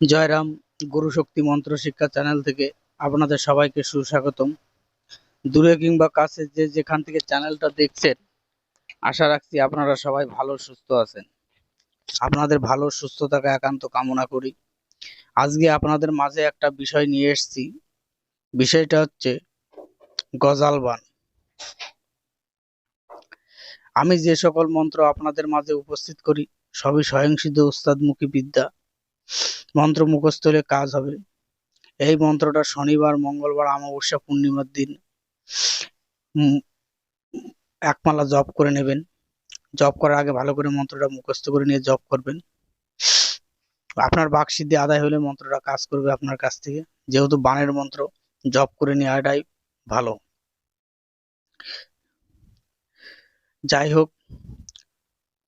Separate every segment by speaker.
Speaker 1: জয়রাম। গুরু শক্তি মন্ত্র শিক্ষা চ্যানেল থেকে আপনাদের সবাইকে সুস্বাগতম। দূরে কিংবা কাছে যে যেখান থেকে চ্যানেলটা দেখছেন, আশা রাখছি আপনারা সবাই ভালো সুস্থ আছেন। আপনাদের ভালো সুস্থ থাকা একান্ত কামনা করি। আজকে আপনাদের মাঝে একটা বিষয় নিয়ে এসেছি। বিষয়টা হচ্ছে গজাল বান। আমি যে সকল মন্ত্র আপনাদের মাঝে উপস্থিত করি সবই স্বয়ংসিদ্ধ উস্তাদমুখী বিদ্যা। মন্ত্র মুখস্থ হলে কাজ হবে। এই মন্ত্রটা শনিবার, মঙ্গলবার, অমাবস্যা, পূর্ণিমার দিন একমালা জপ করে নেবেন। জপ করার আগে ভালো করে মন্ত্রটা মুখস্থ করে নিয়ে জপ করবেন। আপনার বাকসিদ্ধি আদায় হলে মন্ত্রটা কাজ করবে আপনার কাছ থেকে। যেহেতু বানের মন্ত্র, জপ করে নেওয়াটাই ভালো। যাই হোক,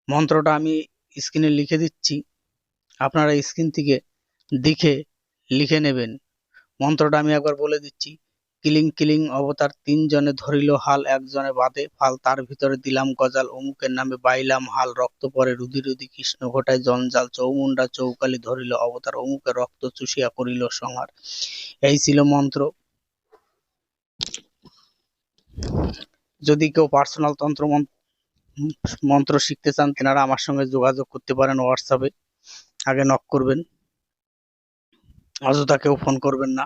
Speaker 1: মন্ত্রটা আমি স্ক্রিনে লিখে দিচ্ছি, আপনারা স্ক্রিন থেকে দেখে লিখে নেবেন। মন্ত্রটা আমি একবার বলে দিচ্ছি। কিলিং কিলিং অবতার, তিনজনে ধরিল হাল, একজনে বাদে ফাল, তার ভিতরে দিলাম গজাল, অমুকের নামে বাইলাম হাল, রক্ত পরে রুধি রুধি, কৃষ্ণ ঘটায় জঞ্জাল, চৌমুন্ডা চৌকালি ধরিল অবতার, অমুকের রক্ত চুষিয়া করিল সংহার। এই ছিল মন্ত্র। যদি কেউ পার্সোনাল মন্ত্র শিখতে চান, তেনারা আমার সঙ্গে যোগাযোগ করতে পারেন হোয়াটসঅ্যাপে। আগে নক করবেন, অযথা কেউ ফোন করবেন না।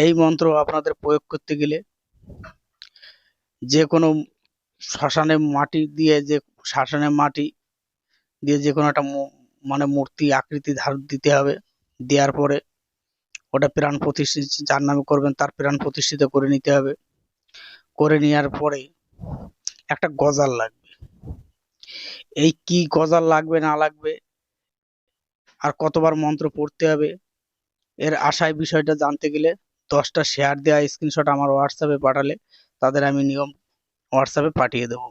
Speaker 1: এই মন্ত্র আপনাদের প্রয়োগ করতে গেলে যে কোনো শ্মশানে মাটি দিয়ে যে কোনো একটা মানে মূর্তি আকৃতি দিতে হবে। দেওয়ার পরে ওটা প্রাণ প্রতিষ্ঠিত, যার নামে করবেন তার প্রাণ প্রতিষ্ঠিত করে নিতে হবে। করে নেওয়ার পরে একটা গজাল লাগবে। এই কি গজাল লাগবে না লাগবে আর কতবার মন্ত্র পড়তে হবে, এর আশায় বিষয়টা জানতে গেলে 10টা শেয়ার দেওয়া স্ক্রিনশট আমার হোয়াটসঅ্যাপে পাঠালে তাদের আমি নিয়ম হোয়াটসঅ্যাপে পাঠিয়ে দেব।